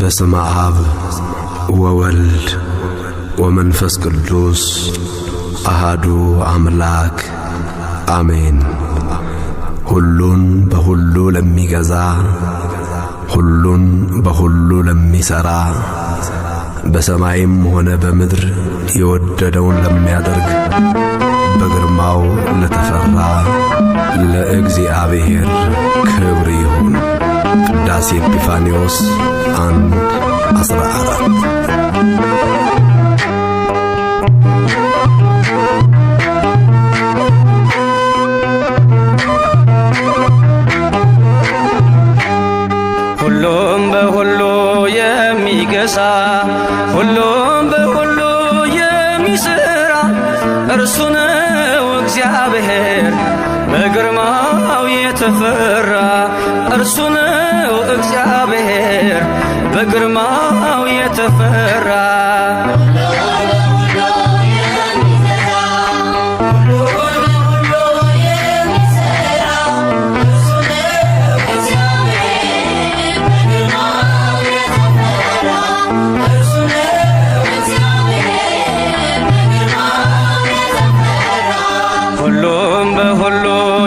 በስመ አብ ወወልድ ወመንፈስ ቅዱስ አሃዱ አምላክ አሜን። ሁሉን በሁሉ ለሚገዛ ሁሉን በሁሉ ለሚሠራ በሰማይም ሆነ በምድር የወደደውን ለሚያደርግ በግርማው ለተፈራ ለእግዚአብሔር ክብር ይሁን። ቅዳሴ ኤጲፋንዮስ 1:14 ሁሉም በሁሉ የሚገዛ ሁሉም በሁሉ የሚሠራ እርሱ ነው እግዚአብሔር በግርማው የተፈራ። እርሱ ነው እግዚአብሔር በግርማው የተፈራ። ሁሉም በሁሉ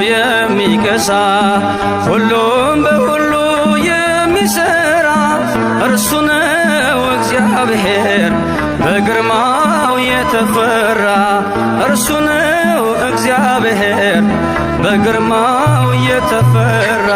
የሚገዛ ሁሉም በሁሉ የሚሠራ እርሱ ነው እግዚአብሔር በግርማው የተፈራ። እርሱ ነው እግዚአብሔር በግርማው የተፈራ።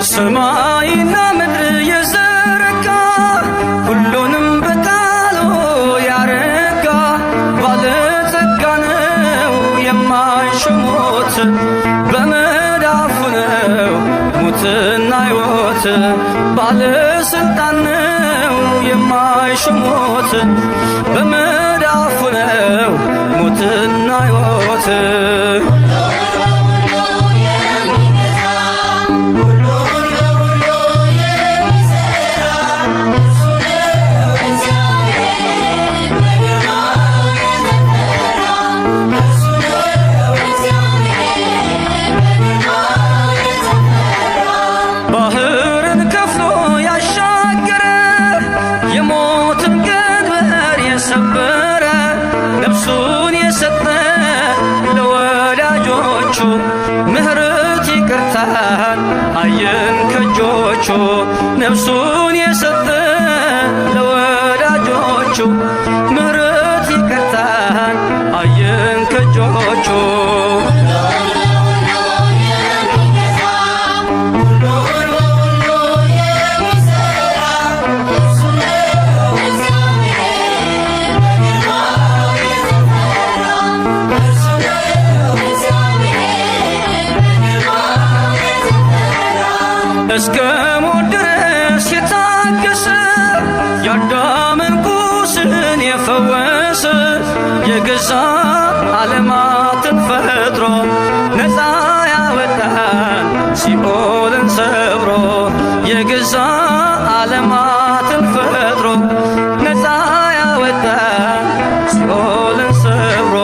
ሰማይና ምድር የዘረጋ ሁሉንም በቃሉ ያረጋ ባለጸጋ ነው የማይሽሞት በመዳፉ ነው ሙትና ሕይወት። ባለስልጣን ነው የማይሽሞት በመዳፉ ነው ሙትና ሕይወት። ባህርን ከፍሎ ያሻገረ የሞትን ቀንበር የሰበረ ነፍሱን የሰጠ ለወዳጆቹ ምሕረት ይቅርታን አየን ከእጆቹ። ነፍሱን የሰጠ ለወዳጆቹ ምሕረት ይቅርታን አየን ከእጆቹ። እስከ ሞት ድረስ የታገሰ የአዳምን ቁስልን የፈወሰ የገዛ ዓለማትን ፈጥሮ ነፃ ያወጣን ሲኦልን ሰብሮ። የገዛ ዓለማትን ፈጥሮ ነፃ ያወጣን ሲኦልን ሰብሮ።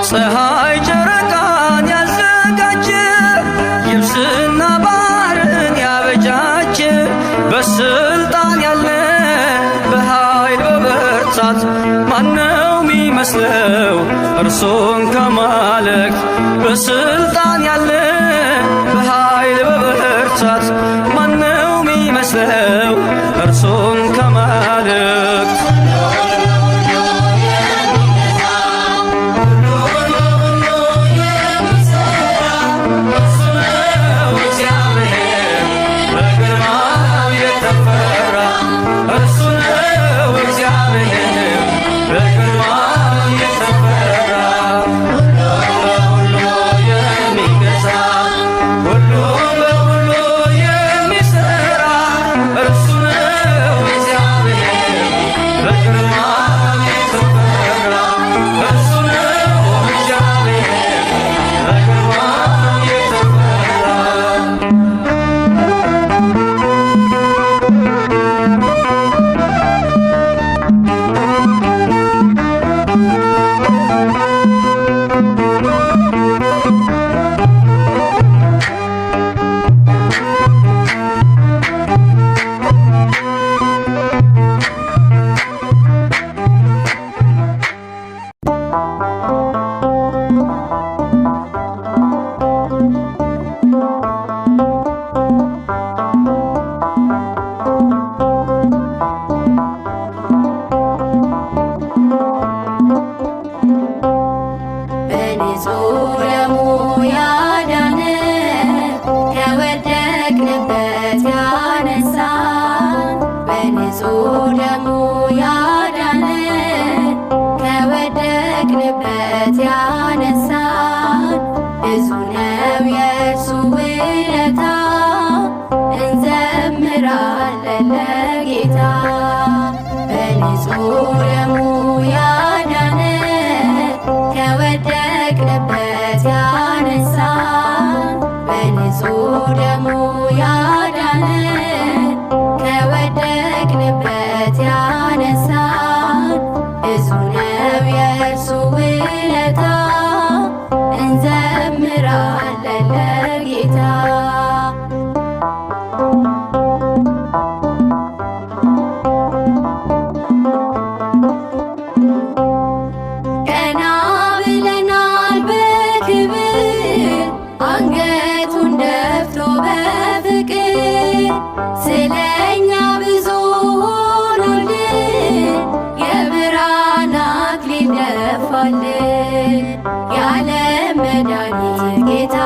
ፀሐይ ጨረቃን ያዘጋጀ የብስና ባህርን ያበጃጀ በስልጣን ያለ በኃይል በብርታት ማነው ሚመስለው እርሱን ከማለክት? በስልጣን ያለ በኃይል በብርታት ማነው ሚመስለው እርሱን ከማለክት? እርሱ ነው እግዚአብሔር በግርማው የተፈራ። በንጹሕ ደሙ ያዳነን ከወደቅንበት ያነሳን በንጹሕ ደሙ ያዳነን ከወደቅንበት ያነሳን ብዙ ነው የእርሱ ውለታ እንዘምራለን ለጌታ በንጹሕ ደሙ ያዳነን ከወደቅንበት ያነሳን በንጹሕ ደሙ ያዳነን ከወደቅንበት ያነሳን ብዙ ነው የእርሱ ውለታ እንዘምራለን ለጌታ አንገቱን ደፍቶ በፍቅር ስለኛ ብዙ ሆኖልን የብርሃን አክሊል ደፋልን። የዓለም መድኃኒት ጌታ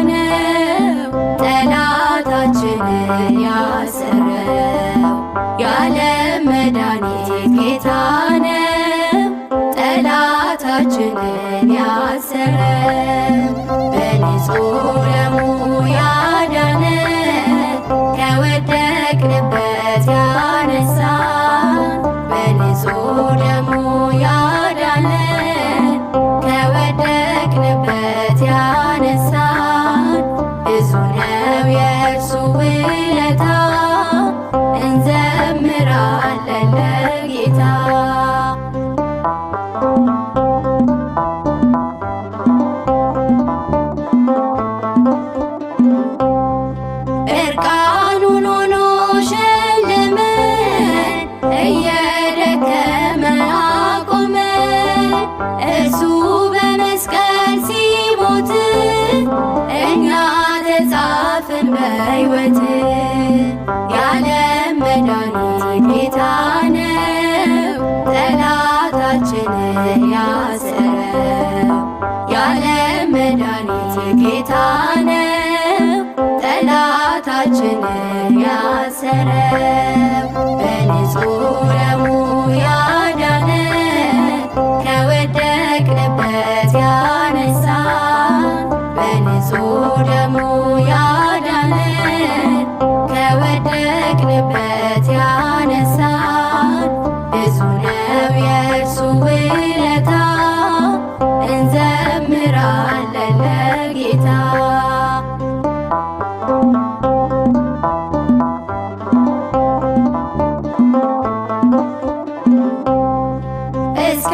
ነው ጠላታችንን ያሰረው። የዓለም መድኃኒት ጌታ ነው ጠላታችንን ያሰረው። በንጹሕ ደሙ ያዳነን ከወደቅንበት ያነሳን በንጹሕ ደሙ ያዳነን ከወደቅንበት ያነሳን ብዙ ነው የእርሱ ውለታ እንዘምራለን ለጌታ እርቃኑን ሆኖ ሸለመን እየደከመ አቆመን። እርሱ በመስቀል ሲሞት እኛ ተጻፍን በሕይወት። የዓለም መድኃኒት ጌታ ነው ጠላታችንን ያሰረው። የዓለም መድኃኒት ጌታ ነው ጠላታችንን ያሰረው። በንጹሕ ደሙ ያዳነን ከወደቅንበት ያነሳን በንጹሕ ደሙ ያዳነን ከወደቅንበት ያነሳን ብዙ ነው የእርሱ ውለታ እንዘምራለን ለጌታ እስከ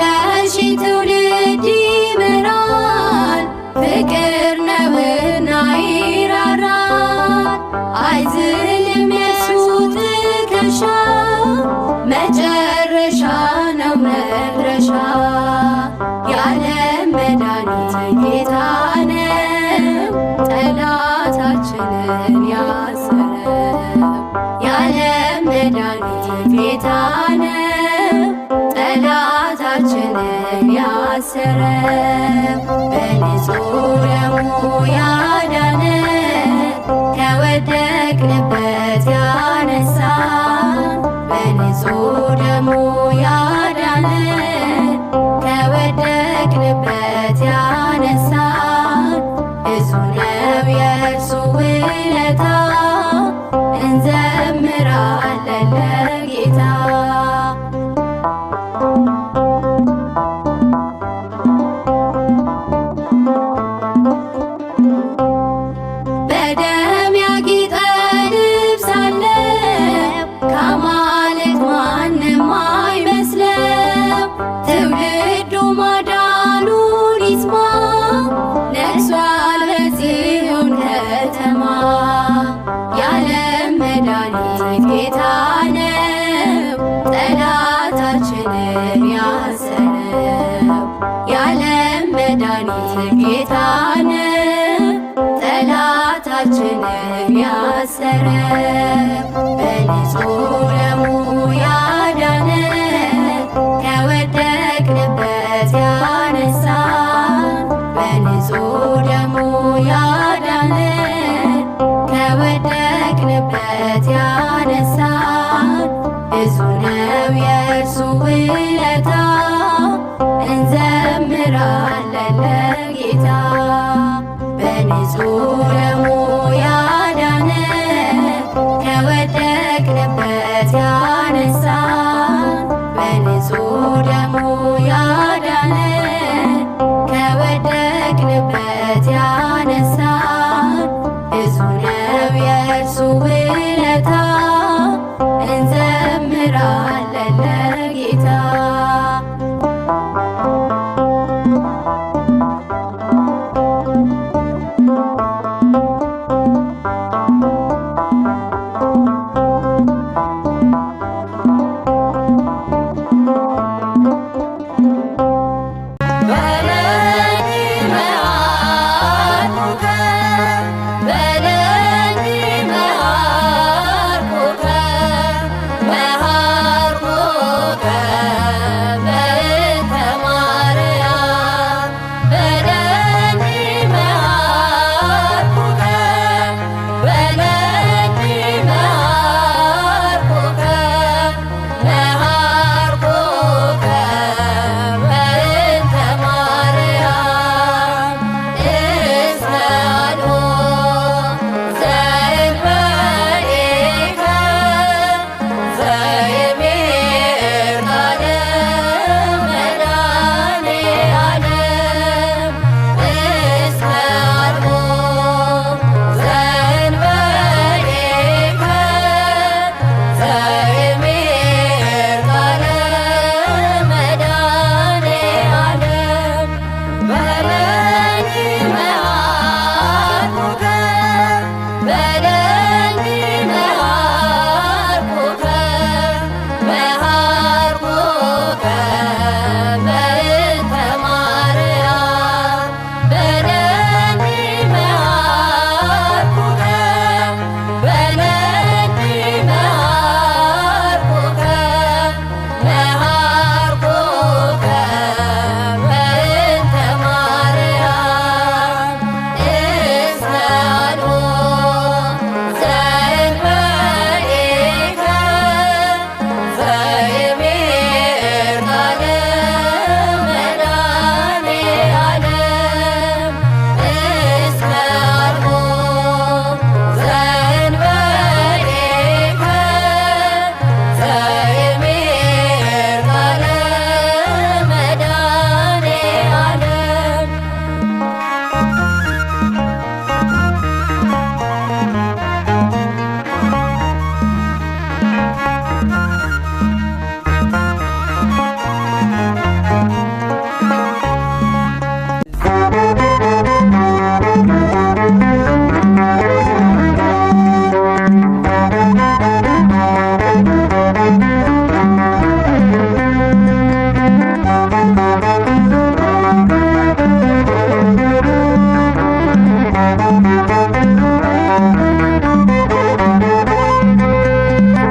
ሺህ ትውልድ ይምራል ፍቅር ነውና ይራራል። አይዝልም የሱ ትከሻ መጨረሻ ነው መድረሻ። የዓለም መድኃኒት ጌታ ነው ጠላታችንን ያሰረው። የዓለም መድኃኒት ጌታ ነው ጠላታችንን ያሰረው። በንጹሕ ደሙ ያዳነን ከወደቅንበት ያነሳን በንጹሕ ደሙ ያዳነን ከወደቅንበት ያነሳን ብዙ ነው የእርሱ ውለታ እንዘምራለን ለጌታ በደም ያጌጠ ልብስ አለው ከአማልክት ማንም አይመስለው። ትውልዱ ማዳኑን ይስማ ነግሷል በጽዮን ከተማ። የዓለም መድኃኒት ጌታ ነው ጠላታችንን ያሰረው። የዓለም መድኃኒት ጌታ ነው ጠላታችንን ያሰረው። በንጹሕ ደሙ ያዳነን ከወደቅንበት ያነሳን በንጹህ ደሙ ያዳነ ከወደቅንበት ያነሳን በንጹህ ደሙ ያዳነ ከወደቅንበት ያነሳን ብዙ ነው የእርሱ ውለታ እንዘምራለን ለጌታ።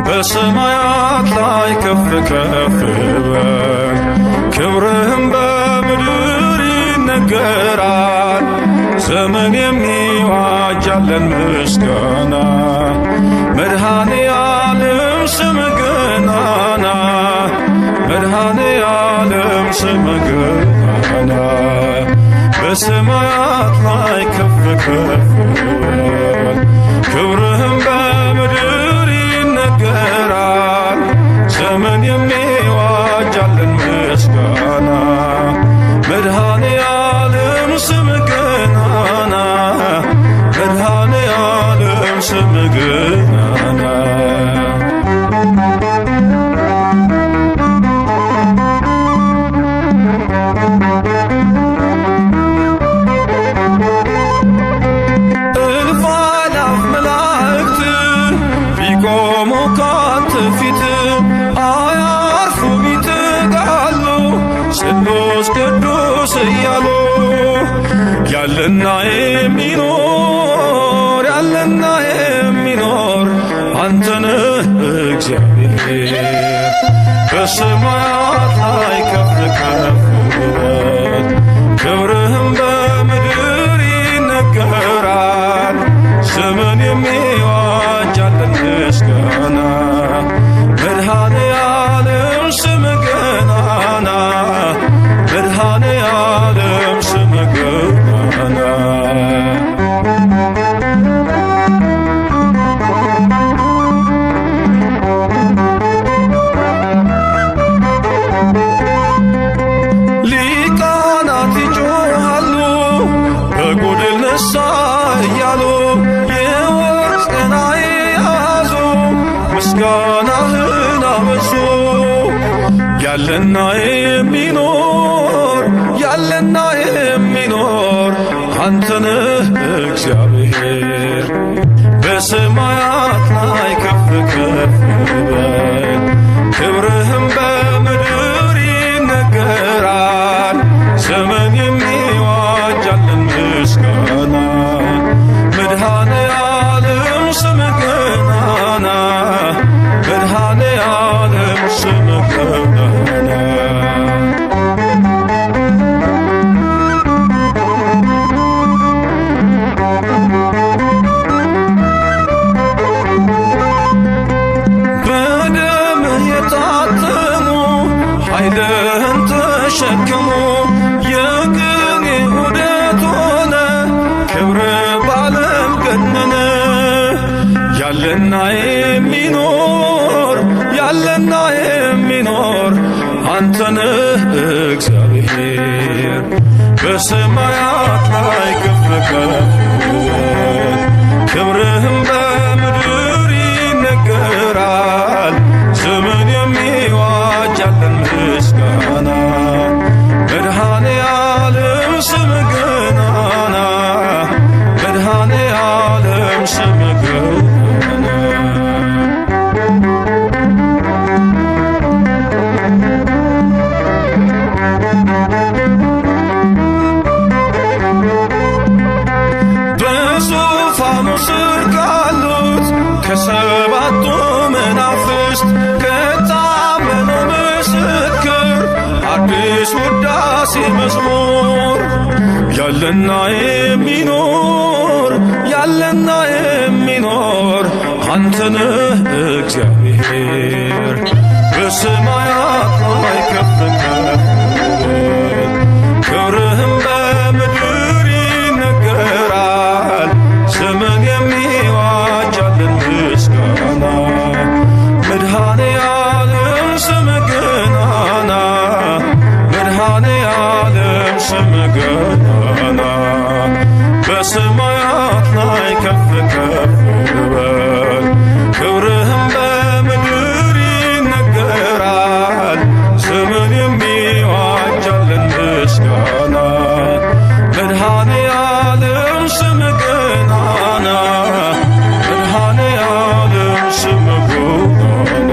በሰማያት ላይ ከፍ ከፍ በል፣ ክብርህም በምድር ይነገራል። ዘመን የሚዋጃለን ምስጋና፣ መድኃኔ ዓለም ስምህ ገናና፣ መድኃኔ ዓለም ስምህ ገናና። በሰማያት ላይ ከፍ ከፍ በል፣ ክብርህም በምድር ይነገራል። ዘመን የሚዋጃለን ምስጋና፣ መድኃኔ ዓለም ስምህ ገናና፣ መድኃኔ ዓለም ስምህ ገናና። እልፍ አእላፍ መላእክት ቢቆሙ ካንተ ፊት አያርፉም ይተጋሉ ቅዱስ ቅዱስ እያሉ። ያለና የሚኖር ያለና የሚኖር አንተነህ እግዚአብሔር። በሰማያት ላይ ከፍ ከፍ በል፣ ክብርህም በምድር ይነገራል። ዘመን የሚዋጃለን ምስጋና፣ መድኃኔ ዓለም ስምህ ገናና፣ መድኃኔ ዓለም ስምህ ገናና። ያለና የሚኖር አንተነህ እግዚአብሔር በሰማያት ላይ ከፍ ከፍ በል ክብርህም በምድር ይነገራል። ዘመን የሚዋጃለን ምስጋና መድኃኔ ዓለም ስምህ ገናና መድኃኔ ዓለም ስምህ ገናና ኃይልህን ተሸክሞ የቅኔ ዑደት ሆነ ክብር ባለም ገነነ። ያለና የሚኖር አንተነህ እግዚአብሔር በሰማያት ላይ ከፍ ከፍ ክብርህም በምድር ይነገራል። ዘመን የሚዋጃለን ምስጋና መድኃኔ ዓለም ስምህ ገናና መድኃኔ ዓለም ስምህ ገናና በዙፋኑ ስር ካሉት ከሰባቱ መናፍስት ከታመነው ምስክር አዲስ ውዳሴ መዝሙር ያለና የሚኖር አንተነህ እግዚአብሔር በሰማያት ላይ ከፍ ከፍ ክብርህም በምድር ይነገራል። ዘመን የሚዋጃለን ምስጋና መድኃኔ ዓለም ስምህ ገናና መድኃኔ ዓለም ስምህ ገናና በሰማያት ላይ ከፍ ከፍ በል ክብርህም በምድር ይነገራል። ዘመን የሚዋጃለን ምስጋና መድኃኔ ዓለም ስምህ ገናና መድኃኔ ዓለም ስምህ ገናና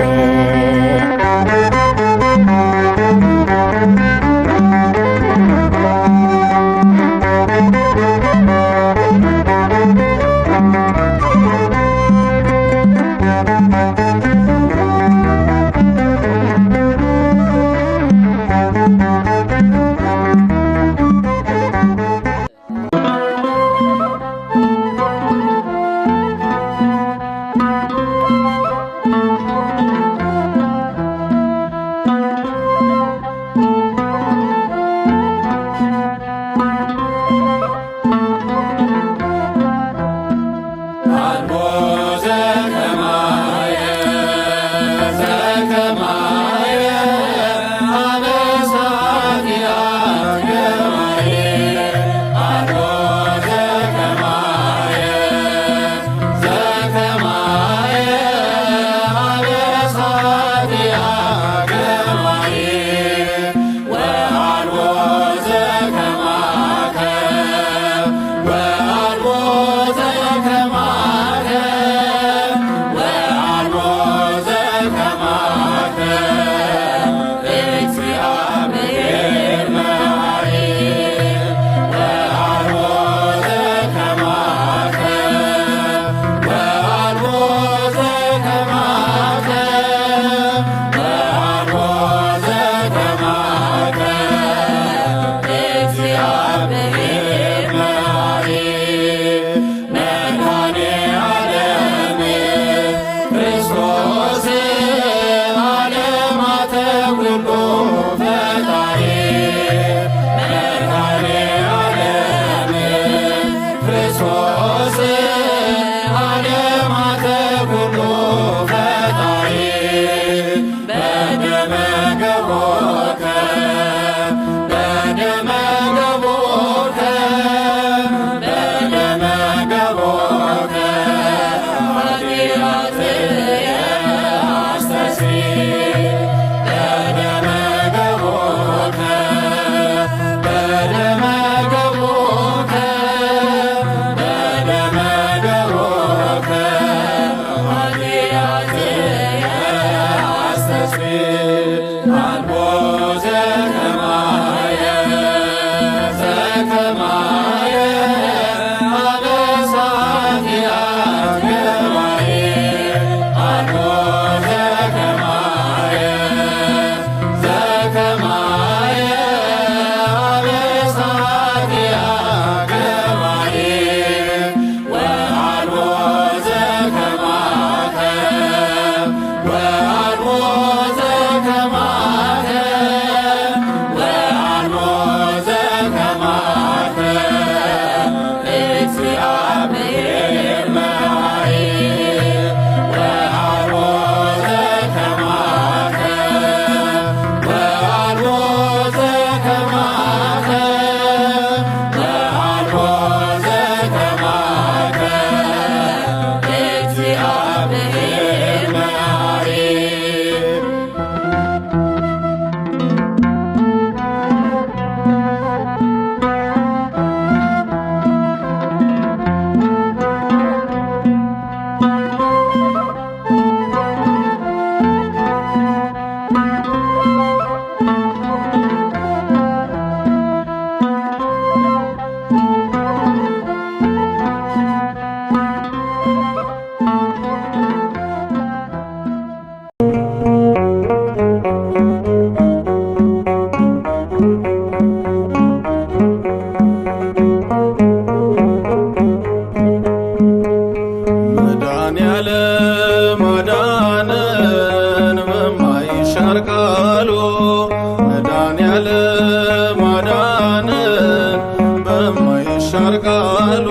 በማይሻር ቃሉ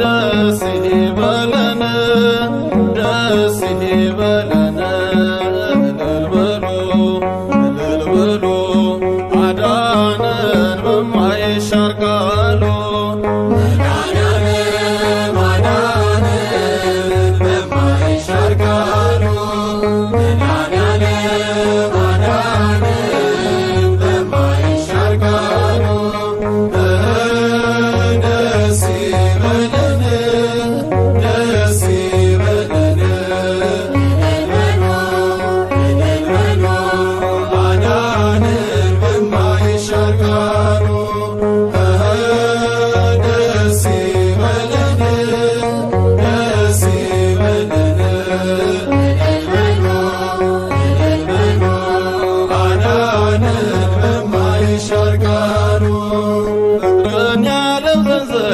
ደስ ይበለን ደስ ይበለን እልል በሉ አዳነን በማይሻር ቃሉ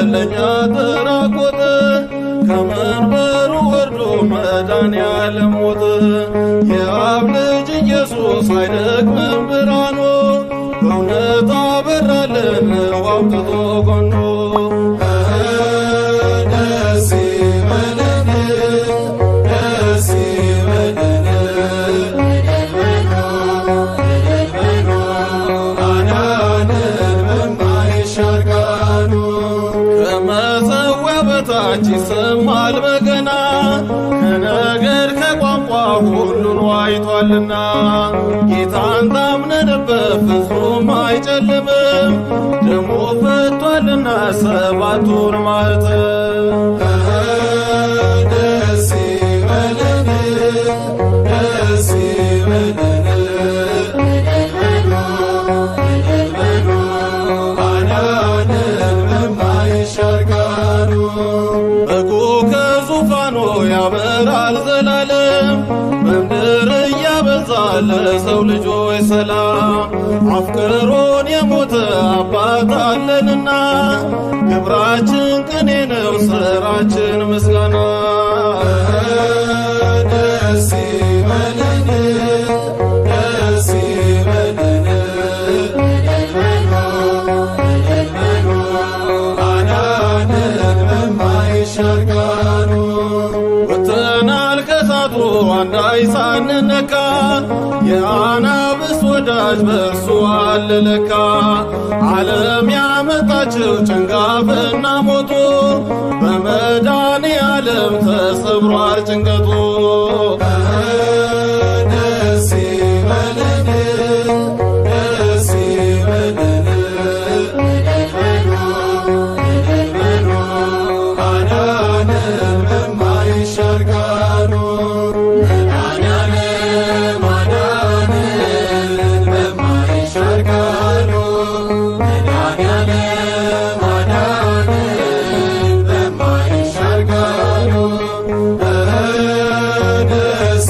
ለኛ ተራቆተ ከመንበሩ ወርዶ መድኃኔዓለም ሞተ። የአብ ልጅ ኢየሱስ አይደክምም ብርሃኑ በእውነት አበራልን አውጥቶ ጎኑ ደስ ይበለን ደስ ይበለን አዳነን በማይሻር ቃሉ ከመሠዊያ በታች ይሰማል በገና ከነገር ከቋንቋ ሁሉን ዋይቷልና ጌታን ታምነንበት ፍጹም አይጨልምም ደሙ ፈቷልና ሰባቱን ማኅተም ደስ ይበለን ደስ ይበለን አዳነን በማይሻር ቃሉ በጉ ከዙፋኑ ያበራል ዘላለም በምድር እያበዛ ለሰው ልጆች ሰላም አፍቅሮን የሞተ አባት አለንና ግብራችን ቅኔ ነው ሥራችን ምስጋና ደስ ይበለን ደስ ይበለን አዳነን በማይሻር ቃሉ ወጥተናል ከእሳቱ አንዳች ሳንነካ የአናብስት ወዳጅ በእርሱ አለ ለካ ዓለም ያመጣችው ጭንጋፍና ሞቱ በመድኃኔዓለም ተሰብሯል ጭንቀቱ ደስ ይበለን ደስ ይበለን አዳነን በማይሻር ቃሉ አዳነን በማይሻር ቃሉ አዳነን በማይሻር ቃሉ ደስ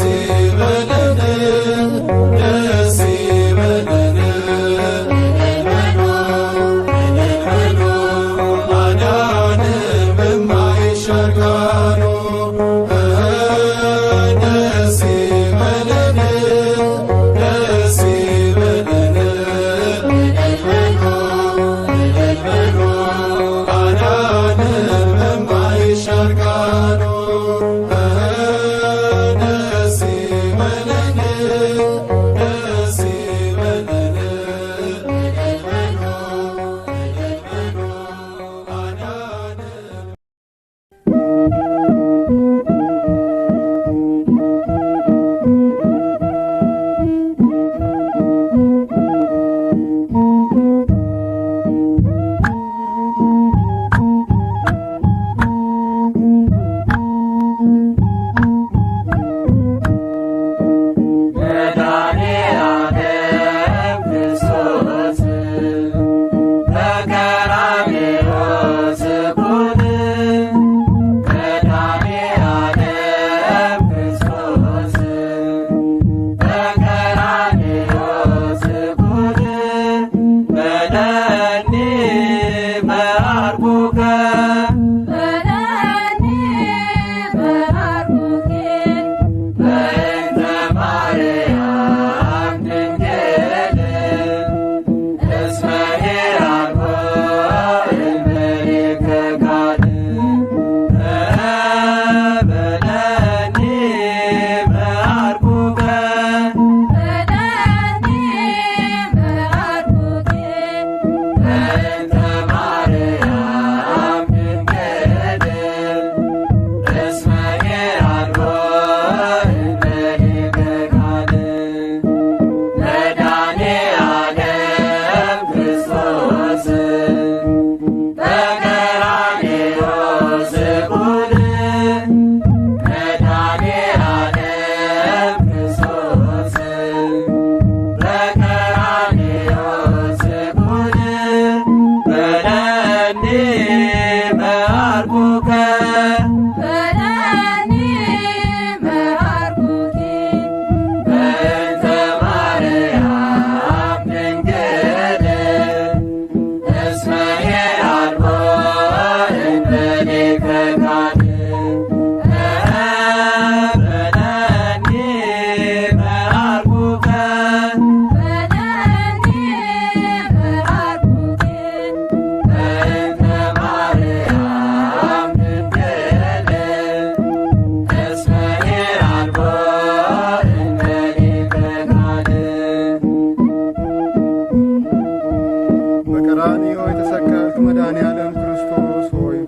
በቀራንዮ የተሰቀልክ መድኃኔዓለም ክርስቶስ ሆይ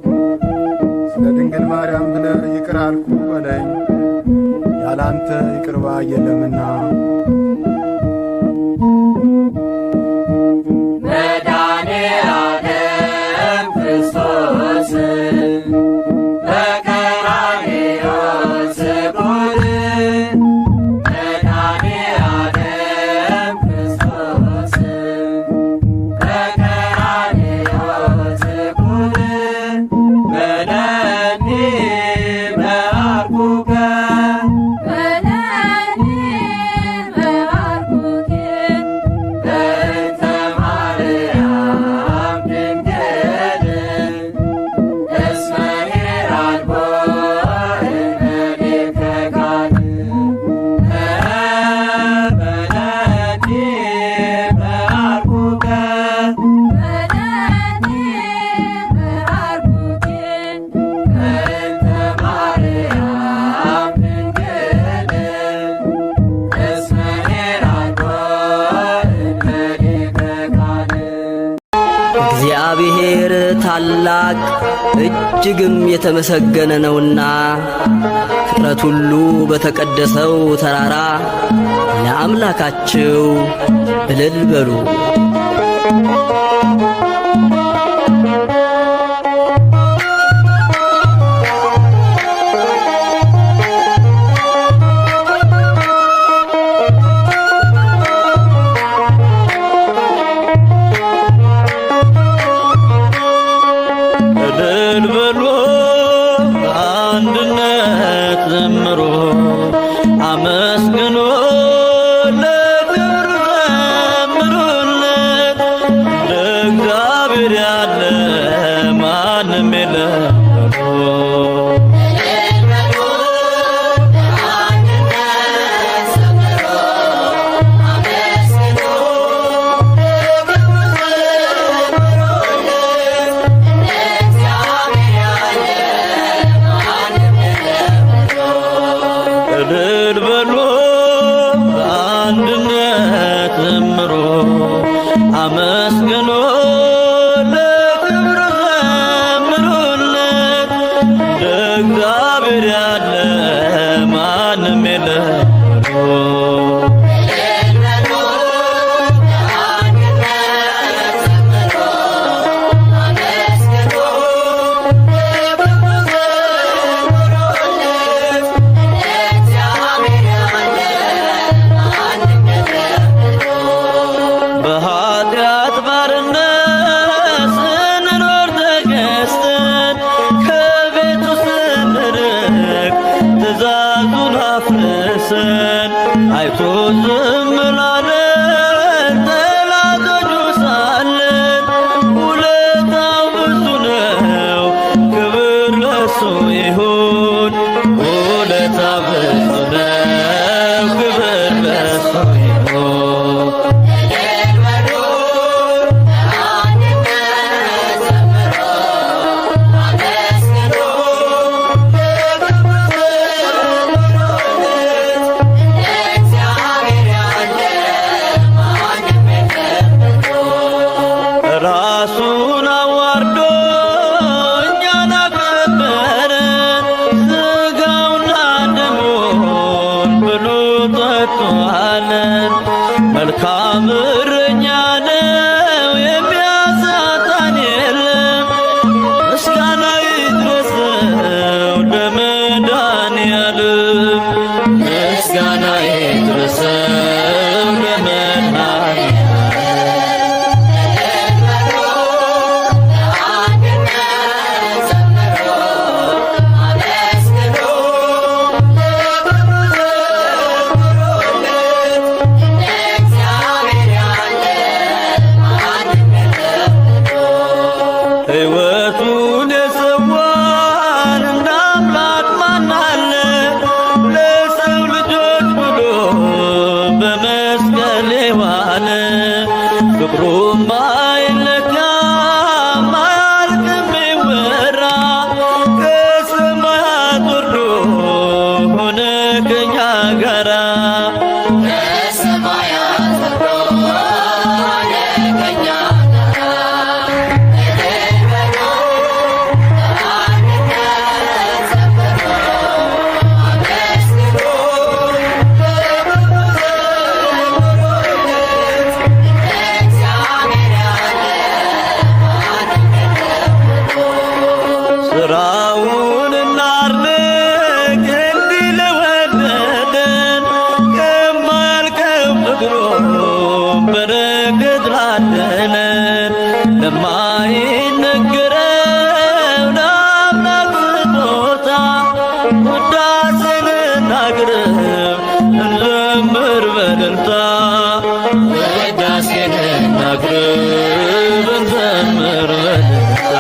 ስለ ድንግል ማርያም ብለህ ይቅር አልኩ በለኝ፣ ያላንተ ይቅር ባይ የለምና። መድኃኔዓለም ክርስቶስ በቀራንዮ ስቁል መድኃኔዓለም ክርስቶስ በቀራንዮ ስቁል በለኒ በአርኩከ በለኒ በአርኩከ በእንተ ማርያም ድንግል እስመ ሄራልቦ እምኔከ ጋር በለኒ በአርኩከ በለኒ በአርኩከ በእንተ ማርያም ድንግል እስመ ሄራልቦ እምኔከ ጋር እግዚአብሔር ታላቅ እጅግም የተመሰገነ ነውና ፍጥረት ሁሉ በተቀደሰው ተራራ ለአምላካቸው እልል በሉ። እልል በሉ በአንድነት ዘምሩ፣ አመስግኑ ለክብር ዘምሩለት። ለእግዚአብሔር ያለ ማንም የለም በሉ። እልል በሉ በአንድነት ዘምሩ፣ አመስግኑ ለክብር ስራውን እናድንቅ እንዲህ ለወደደን የማያልቀው ፍቅሩ በረከት ላደለን ለማይነገረው ለአምላክ ስጦታ ውዳሴን እናቅርብ እንዘምር በእልልታ ውዳሴን እናቅርብ እንዘምር በእልልታ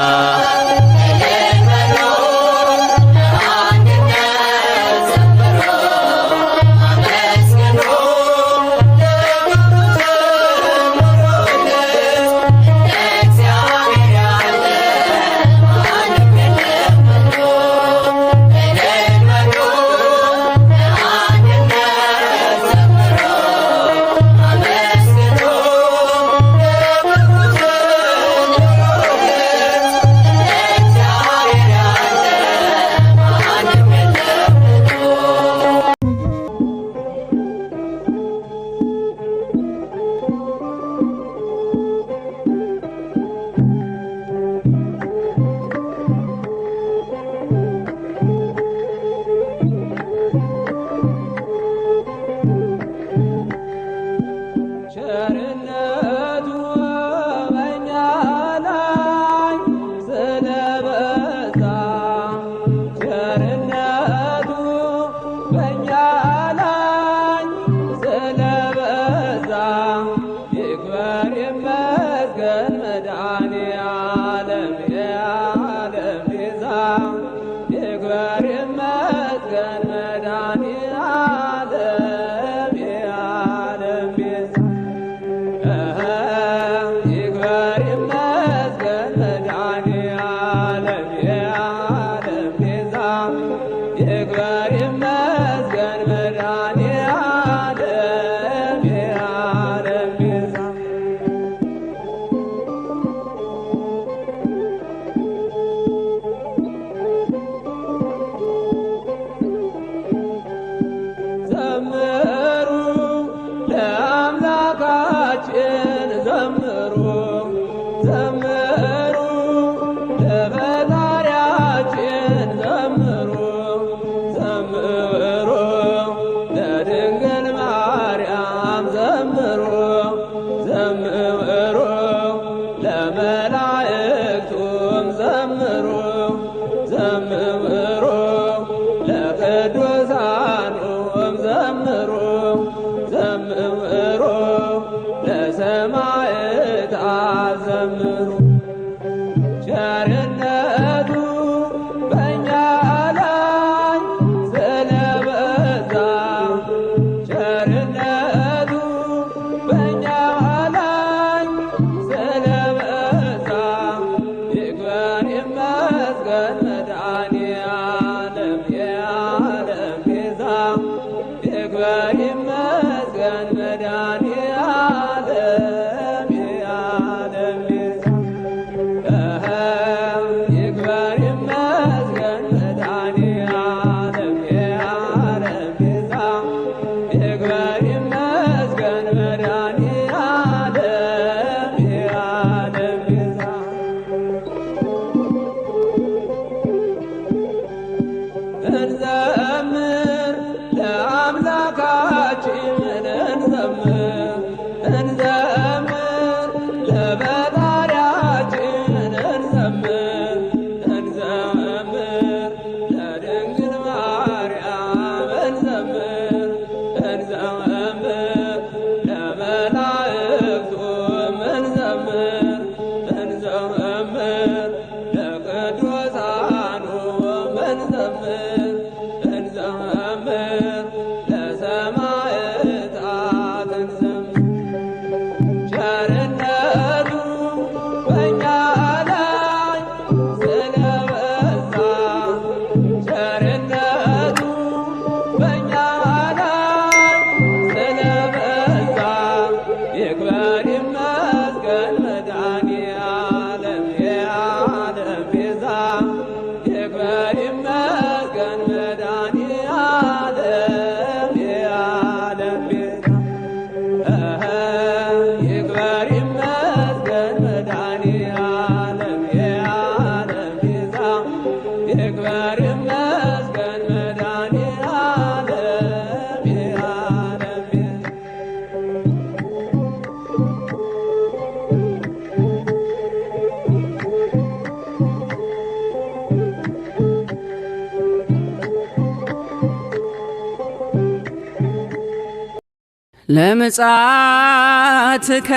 ለምጽአትከ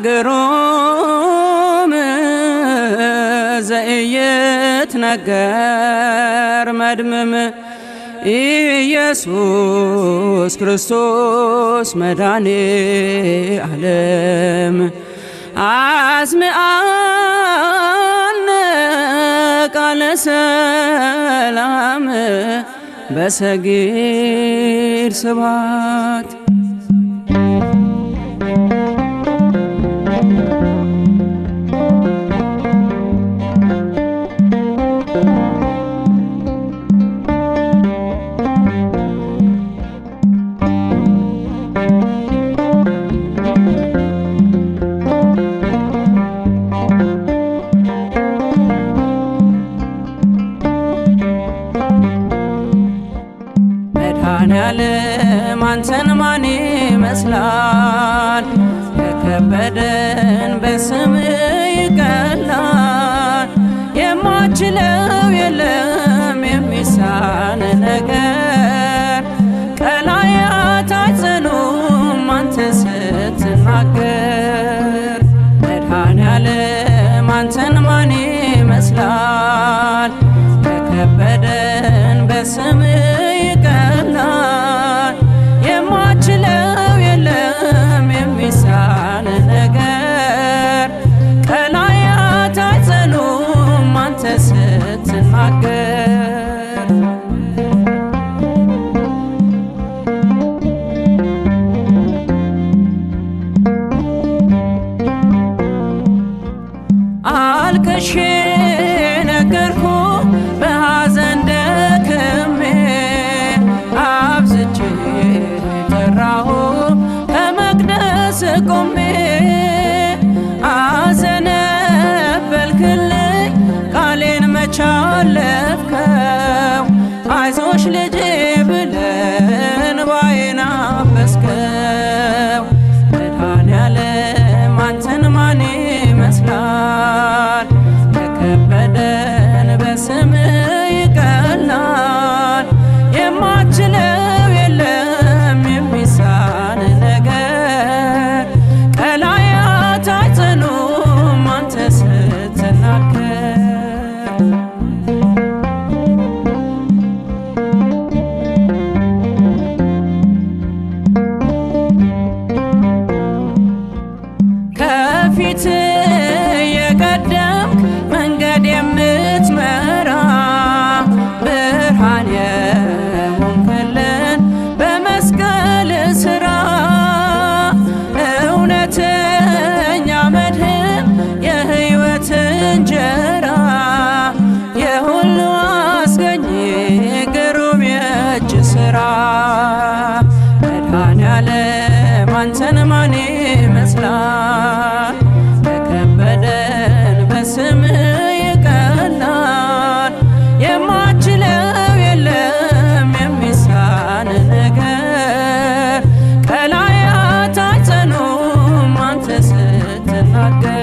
ግሩም ዘኢይትነገር መድምም ኢየሱስ ክርስቶስ መድኃኔ ዓለም አስምዓነ ቃለ ሰላም በሰጊድ ስብሐት መድኃኔዓለም አንተን ማን ይመስላል? የከበደን በስም ይቀላል። የማችለው የለም የሚሳን ነገር ቀላያት አይጸኑም አንተ ስትናገር። መድኃኔዓለም አንተን ማን ይመስላል? የከበደን በስም ይቀላል። የማችለው የለም የሚሳን ነገር ቀላያት አይጸኑም አንተ ስትናገር። አልቅሼ ነገርኩ በሐዘን ደክሜ አብዝቼ ጠራሁ ከመቅደስ ቆሜ አዘነበልክልኝ ቃሌን መቻለፍከው አይዞሽ ልጄ ብለን ባዬን አበስከው። መድኃኔዓለም አንተን ማን ይመስላል? የከበደን በስም ይቀላል። የማችለው የለም የሚሳን ነገር ቀላያት አይጸኑም አንተ ስትናገር። ከፊት የቀደምክ መንገድ የምትመራ ብርሃን የሆንክልን በመስቀል ሥራ እውነተኛ መድህን የሕይወት እንጀራ የሁሉ አስገኝ ግሩም የእጅ ሥራ። መድኃኔዓለም አንተን ማን ይመስላል? የከበደን በስም ይቀላል። የማችለው የለም የሚሳን ነገር ቀላያት አይጸኑም አንተ ስትናገር።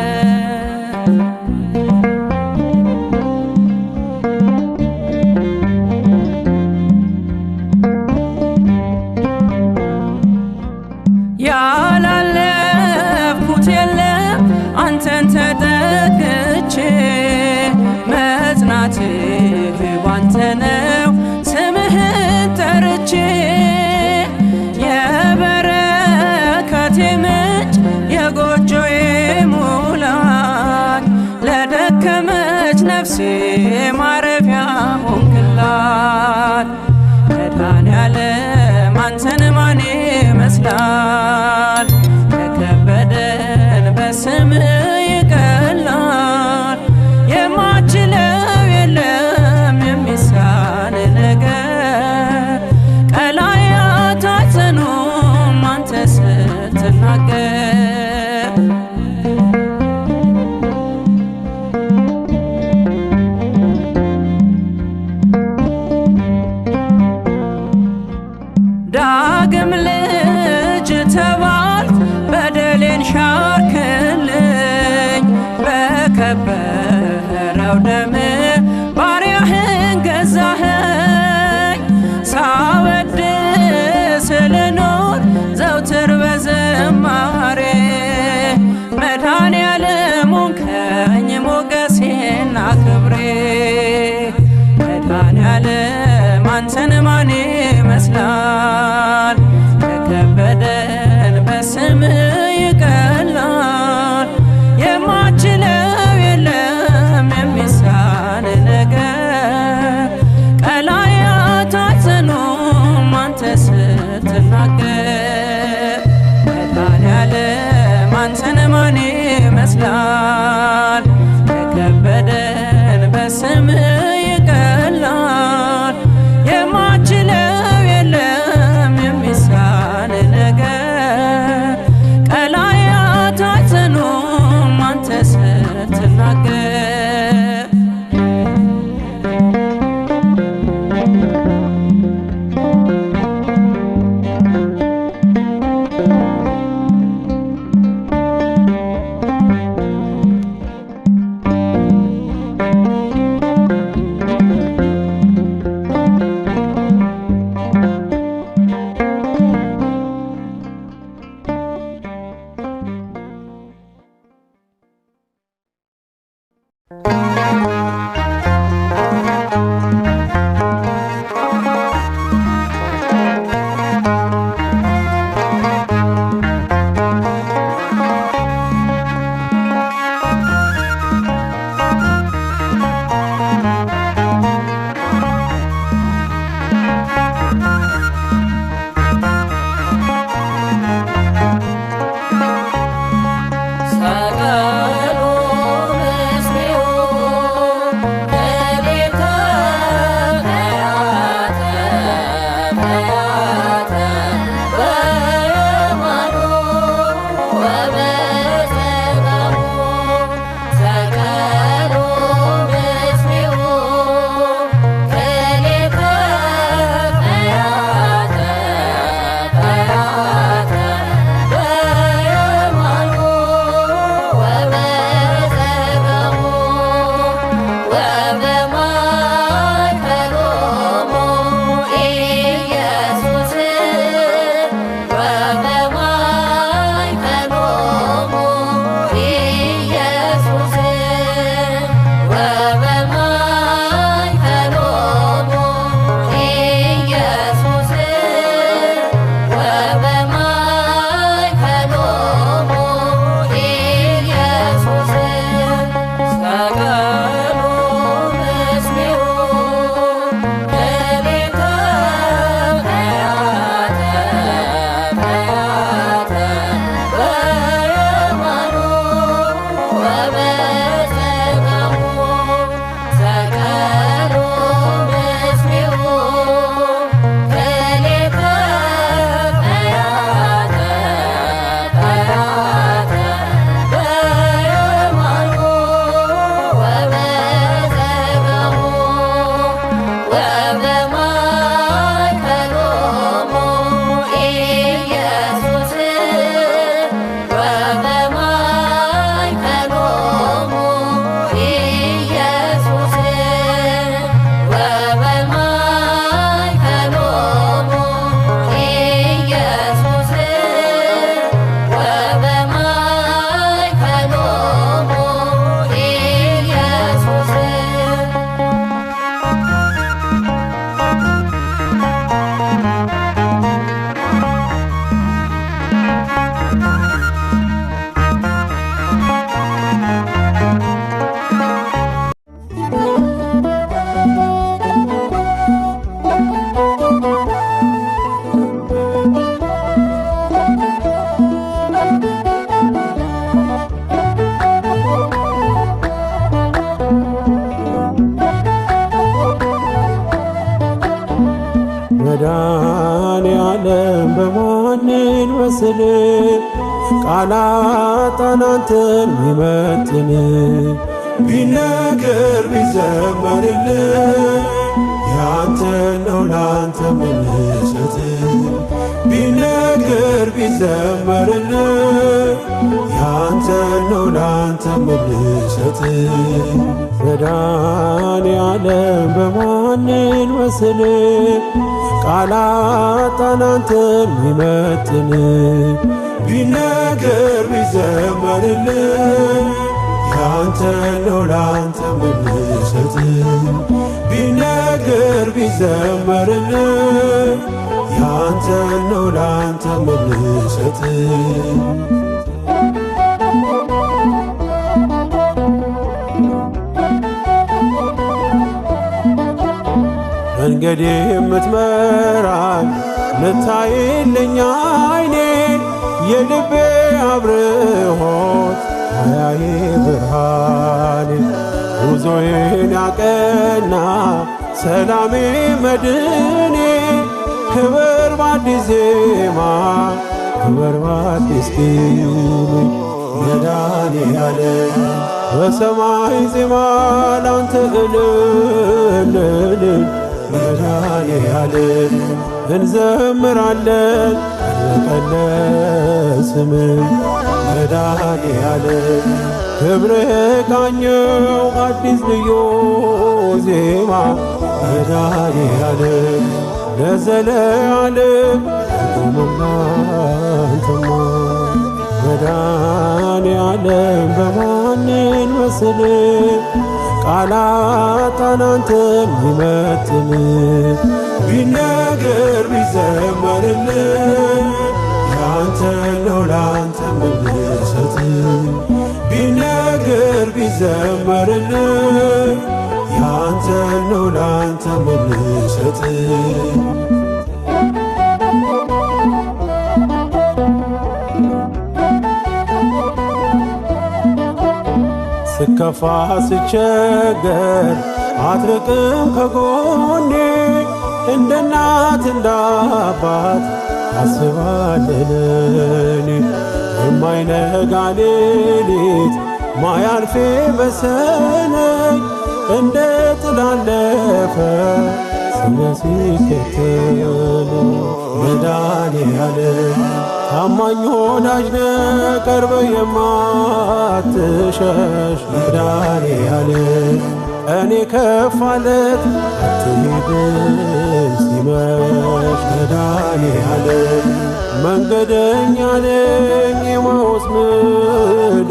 ያላለፍኩት የለም አንተን ተጠግቼ መጽናቴ ባንተ ነው ስምህን ጠርቼ የበረከቴ ምንጭ የጎጆዬ ሙላት ለደከመች ነፍሴ ማረፊያ ሆንክላት። መድኃኔዓለም አንተን ማን ይመስላል? የከበደን በስም ይቀላል። የማችለው የለም የሚሳን ነገር ቀላያት አይጸኑም አንተ ስትናገር። ዳግም ልጅ ተባልኩ በደሌን ሻርክልኝ በከበረው ደም ባሪያህን ገዛኸኝ። ሳወድስ ልኖር መድኃኔዓለም በማንን መስል ቃላት አንተን ሚመጥን ቢነገር ቢዘመርልህ ያንተ ነው ላንተ ምንሰጥ ቢነገር ቢዘመርልህ ያንተ ነው ላንተ ምንሰጥ መድኃኔዓለም በማንን መስል ቃላት አንተን ሚመጥን ቢነገር ቢዘመርልህ ያንተ ነው ላንተ ምንሰጥ ቢነገር ቢዘመርልህ ያንተ ነው ላንተ ምንሰጥ መንገዴ የምትመራኝ ምታይልኝ ዓይኔ የልቤ አብርሆት ማያዬ ብርሃኔ ጉዞዬን ያቀና ሰላሜ መድኔ ክብር በአዲስ ዜማ ክብር በአዲስ ቅኔ መድኃኔዓለም በሰማይ ዜማ ላንተ እልል መድኃኔዓለም እንዘምራለን ቀለስም መድኃኔዓለም ክብርህ ቃኘው አዲስ ልዩ ዜማ መድኃኔዓለም ለዘለዓለም አንተማ መድኃኔዓለም በማንን መስል ቃላጣን አንተን ሚመጥን ቢነገር ቢዘመርልን ያንተ ነው ላንተ ምንሰጥ ቢነገር ቢዘመርልን ያንተ ነው ላንተ ምንሰጥ ስከፋ ስቸገር አትርቅም ከጎኔ እንደ እናት እንደ አባት ታስባለለኔ የማይነጋ ሌሊት ማያልፌ መሰለኝ እንደ ጥላለፈ ስሜ ሲከተለኝ መድኃኔዓለም ታማኝ ወዳጅ ነህ ቀርበህ የማትሸሽ መድኃኔዓለም እኔ ከፋለት አትሄድም ሲመሽ መድኃኔዓለም መንገደኛ ነኝ የማውስ ምድር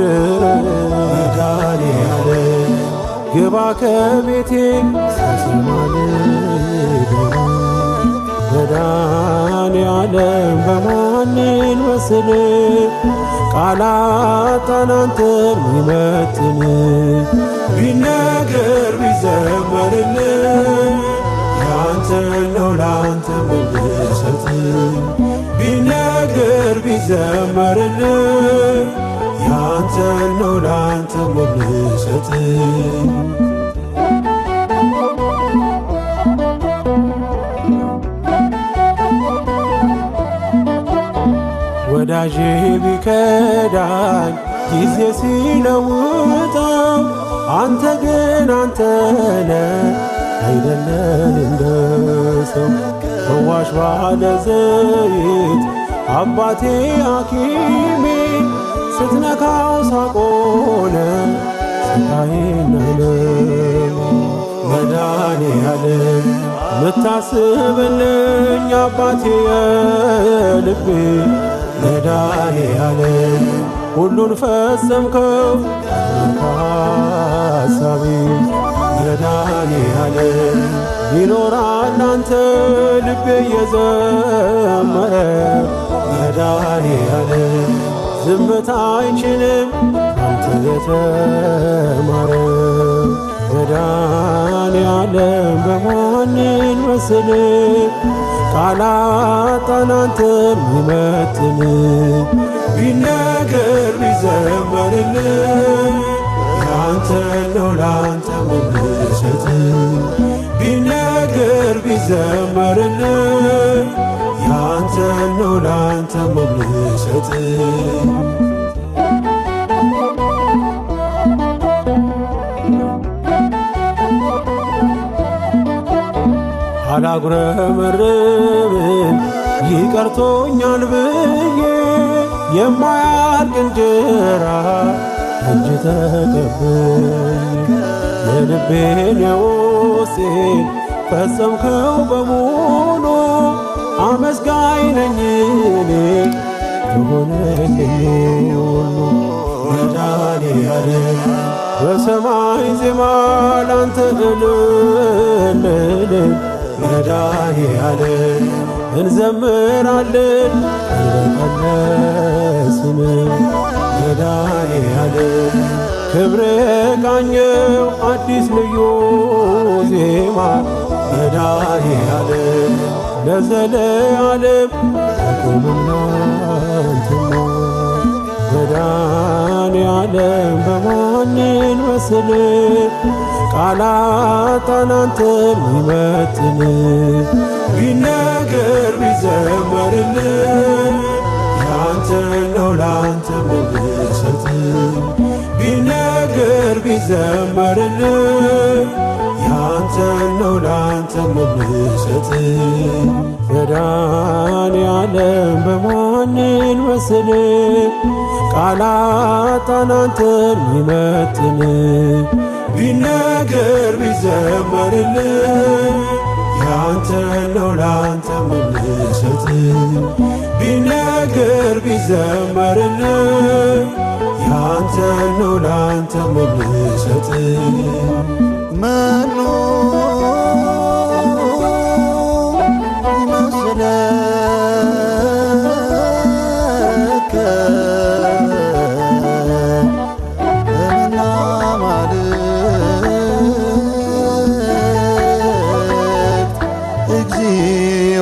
መድኃኔዓለም ግባ ከቤቴ ሳሰማልኝ መድኃኔዓለም በማንን መስል ቃላጣን አንተን ሚመጥን ቢነገር ቢዘመርልን ያንተ ነው ላንተ ምንሰጥ ቢነገር ቢዘመርልን ያንተ ነው ላንተ ምንሰጥ ወዳጄ ቢከዳኝ ጊዜ ሲለውጠው አንተ ግን አንተነ አይደለም እንደ ሰው ፈዋሽ ባለ ዘይት አባቴ ሐኪሜ ስትነካው ሳቆነ ስቃዬን ህመሜ መድኃኔዓለም ምታስብልኝ አባቴ የልቤ መድኃኔዓለም ሁሉን ፈጸምከው ሐሳቤ መድኃኔዓለም ይኖራል አንተ ልቤ እየዘመረ መድኃኔዓለም ዝምታ አይችልም አንተ የተማረ መድኃኔዓለም በማንን መስል ቃላጣን አንተን ሚመጥን ቢነገር ቢዘመርልን ያንተ ነው ላንተ ምንሰጥ ቢነገር ቢዘመርልን ያንተ ነው ላንተ ምንሰጥ አላጉረመርምም ይቀርቶኛል ብዬ የማያልቅ እንጀራ እጅ ተቀበኝ የልቤን የውስጤን ፈጸምከው በሙሉ አመስጋኝ ነኝ እኔ የሆነልኝ ሁሉ መድኃኔዓለም በሰማይ ዜማ ላንተ እልል መድኃኔዓለም እንዘምራለን እንበቀለስም መድኃኔዓለም ክብር ቃኘው አዲስ ልዩ ዜማ መድኃኔዓለም ለዘለዓለም አቁምና አንተማ መድኃኔዓለም በማንን መስል ቃላጣን አንተን ሚመጥን ቢነገር ቢዘመርልን ያንተ ነው ላንተ ምንሰጥ ቢነገር ቢዘመርልን ያንተ ነው ላንተ ምንሰጥ መድኃኔዓለም በማንን መስል ቃላጣን አንተን ሚመጥን ቢነገር ቢዘመርልን ያንተ ነው ላንተ ምንሰጥ ቢነገር ቢዘመርልህ ያንተ ነው ላንተ ምንሰጥ መኖ ይመስለከ እምነ አማልክት እግዚኦ